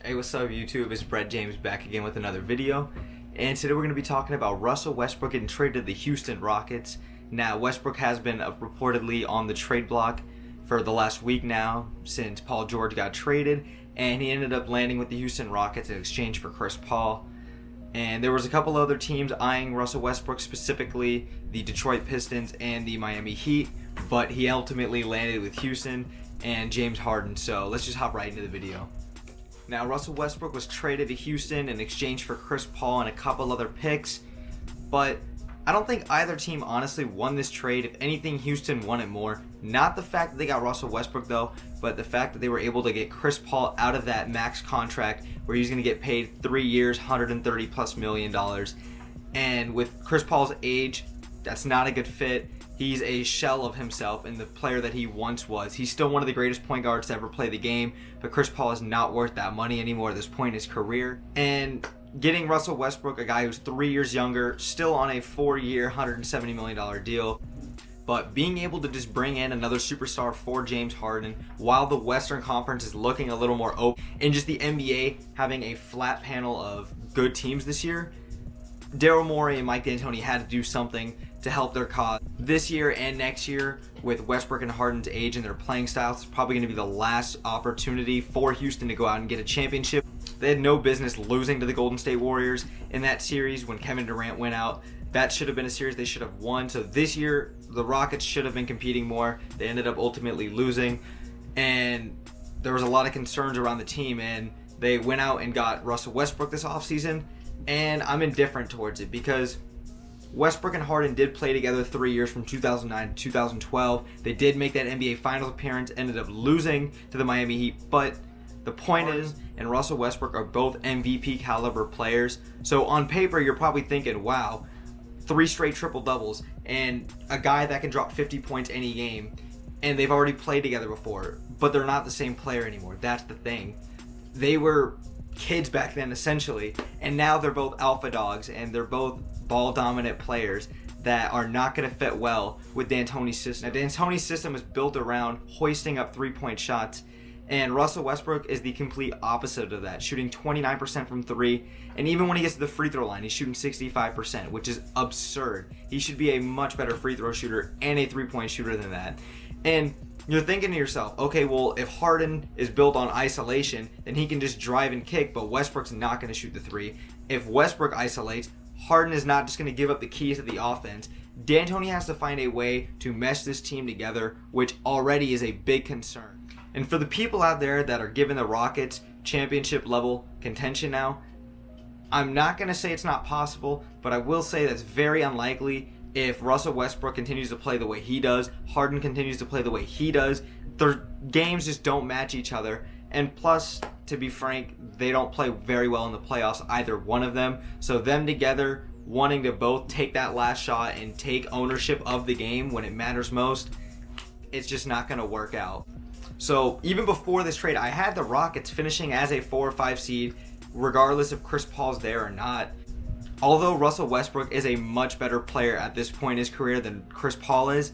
Hey, what's up YouTube? It's Brett James back again with another video. And today we're going to be talking about Russell Westbrook getting traded to the Houston Rockets. Now, Westbrook has been reportedly on the trade block for the last week now since Paul George got traded. And he ended up landing with the Houston Rockets in exchange for Chris Paul. And there was a couple other teams eyeing Russell Westbrook, specifically the Detroit Pistons and the Miami Heat. But he ultimately landed with Houston and James Harden. So let's just hop right into the video. Now, Russell Westbrook was traded to Houston in exchange for Chris Paul and a couple other picks, but I don't think either team honestly won this trade. If anything, Houston won it more. Not the fact that they got Russell Westbrook though, but the fact that they were able to get Chris Paul out of that max contract where he's going to get paid 3 years, $130+ million. And with Chris Paul's age, that's not a good fit. He's a shell of himself and the player that he once was. He's still one of the greatest point guards to ever play the game, but Chris Paul is not worth that money anymore at this point in his career. And getting Russell Westbrook, a guy who's 3 years younger, still on a 4-year, $170 million deal, but being able to just bring in another superstar for James Harden while the Western Conference is looking a little more open, and just the NBA having a flat panel of good teams this year, Daryl Morey and Mike D'Antoni had to do something to help their cause. This year and next year, with Westbrook and Harden's age and their playing styles, it's probably going to be the last opportunity for Houston to go out and get a championship. They had no business losing to the Golden State Warriors in that series when Kevin Durant went out. That should have been a series they should have won. So this year, the Rockets should have been competing more. They ended up ultimately losing, and there was a lot of concerns around the team, and they went out and got Russell Westbrook this offseason, and I'm indifferent towards it because Westbrook and Harden did play together 3 years from 2009 to 2012. They did make that NBA Finals appearance, ended up losing to the Miami Heat. But the point is, and Russell Westbrook are both MVP caliber players. So on paper, you're probably thinking, wow, 3 straight triple doubles and a guy that can drop 50 points any game. And they've already played together before, but they're not the same player anymore. That's the thing. They were kids back then, essentially, and now they're both alpha dogs, and they're both ball dominant players that are not going to fit well with D'Antoni's system. Now, D'Antoni's system is built around hoisting up 3-point shots, and Russell Westbrook is the complete opposite of that, shooting 29% from 3, and even when he gets to the free throw line, he's shooting 65%, which is absurd. He should be a much better free throw shooter and a 3-point shooter than that. And you're thinking to yourself, okay, well, if Harden is built on isolation, then he can just drive and kick, but Westbrook's not going to shoot the 3. If Westbrook isolates, Harden is not just going to give up the keys to the offense. D'Antoni has to find a way to mesh this team together, which already is a big concern. And for the people out there that are giving the Rockets championship level contention now, I'm not going to say it's not possible, but I will say that's very unlikely. If Russell Westbrook continues to play the way he does, Harden continues to play the way he does, their games just don't match each other. And plus, to be frank, they don't play very well in the playoffs, either one of them. So them together, wanting to both take that last shot and take ownership of the game when it matters most, it's just not going to work out. So even before this trade, I had the Rockets finishing as a 4 or 5 seed, regardless if Chris Paul's there or not. Although Russell Westbrook is a much better player at this point in his career than Chris Paul is,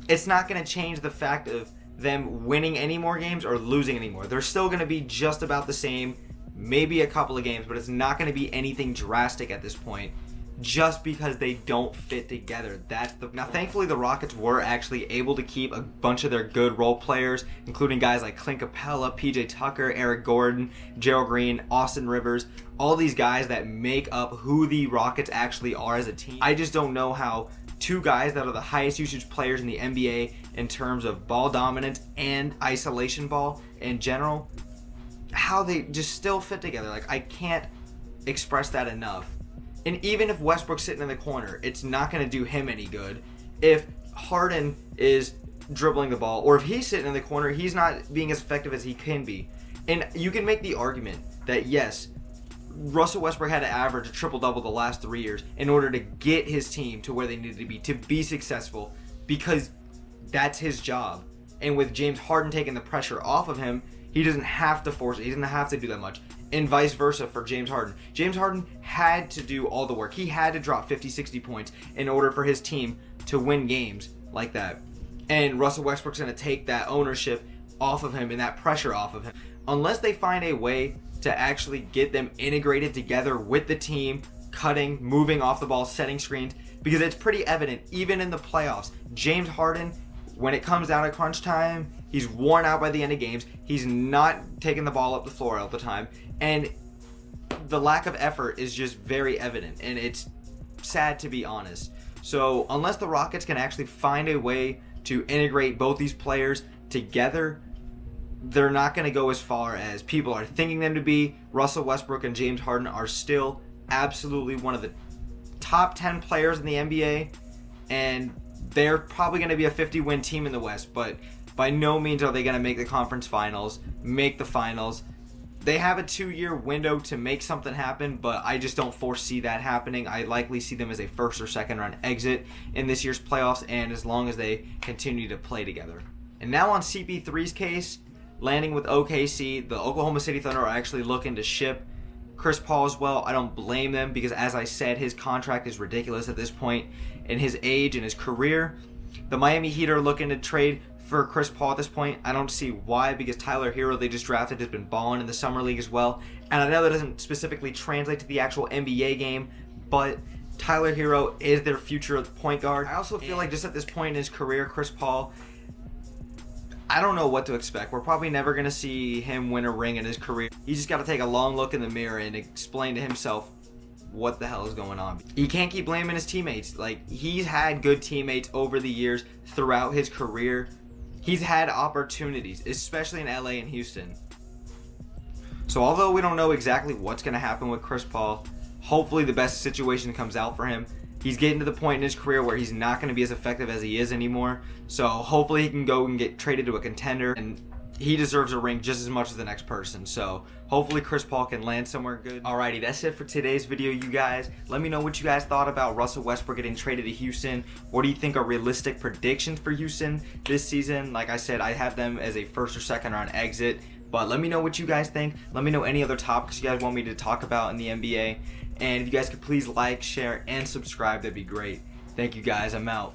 it's not going to change the fact of them winning any more games or losing any more. They're still going to be just about the same, maybe a couple of games, but it's not going to be anything drastic at this point just because they don't fit together. Now, thankfully, the Rockets were actually able to keep a bunch of their good role players, including guys like Clint Capella, PJ Tucker, Eric Gordon, Gerald Green, Austin Rivers, all these guys that make up who the Rockets actually are as a team. I just don't know how 2 guys that are the highest usage players in the NBA in terms of ball dominance and isolation ball in general, how they just still fit together. Like, I can't express that enough. And even if Westbrook's sitting in the corner, it's not going to do him any good. If Harden is dribbling the ball, or if he's sitting in the corner, he's not being as effective as he can be. And you can make the argument that, yes, Russell Westbrook had to average a triple-double the last 3 years in order to get his team to where they needed to be successful, because that's his job. And with James Harden taking the pressure off of him, he doesn't have to force it. He doesn't have to do that much. And vice versa for James Harden. James Harden had to do all the work. He had to drop 50, 60 points in order for his team to win games like that. And Russell Westbrook's going to take that ownership off of him and that pressure off of him. Unless they find a way to actually get them integrated together with the team, cutting, moving off the ball, setting screens, because it's pretty evident, even in the playoffs, James Harden, when it comes down to crunch time, he's worn out by the end of games. He's not taking the ball up the floor all the time, and the lack of effort is just very evident, and it's sad, to be honest. So unless the Rockets can actually find a way to integrate both these players together, they're not going to go as far as people are thinking them to be. Russell Westbrook and James Harden are still absolutely one of the top 10 players in the NBA, and they're probably going to be a 50-win team in the West, but by no means are they going to make the conference finals, make the finals. They have a 2-year window to make something happen, but I just don't foresee that happening. I likely see them as a first or second round exit in this year's playoffs, and as long as they continue to play together. And now on CP3's case, landing with OKC, the Oklahoma City Thunder are actually looking to ship Chris Paul as well. I don't blame them because, as I said, his contract is ridiculous at this point in his age and his career. The Miami Heat are looking to trade for Chris Paul at this point. I don't see why, because Tyler Hero, they just drafted, has been balling in the summer league as well. And I know that doesn't specifically translate to the actual NBA game, but Tyler Hero is their future point guard. I also feel like just at this point in his career, Chris Paul, I don't know what to expect. We're probably never going to see him win a ring in his career. He's just got to take a long look in the mirror and explain to himself what the hell is going on. He can't keep blaming his teammates. Like, he's had good teammates over the years throughout his career. He's had opportunities, especially in LA and Houston. So although we don't know exactly what's going to happen with Chris Paul, hopefully the best situation comes out for him. He's getting to the point in his career where he's not going to be as effective as he is anymore. So hopefully he can go and get traded to a contender, and he deserves a ring just as much as the next person. So hopefully Chris Paul can land somewhere good. Alrighty, that's it for today's video, you guys. Let me know what you guys thought about Russell Westbrook getting traded to Houston. What do you think are realistic predictions for Houston this season? Like I said, I have them as a first or second round exit. But let me know what you guys think. Let me know any other topics you guys want me to talk about in the NBA. And if you guys could please like, share, and subscribe, that'd be great. Thank you guys. I'm out.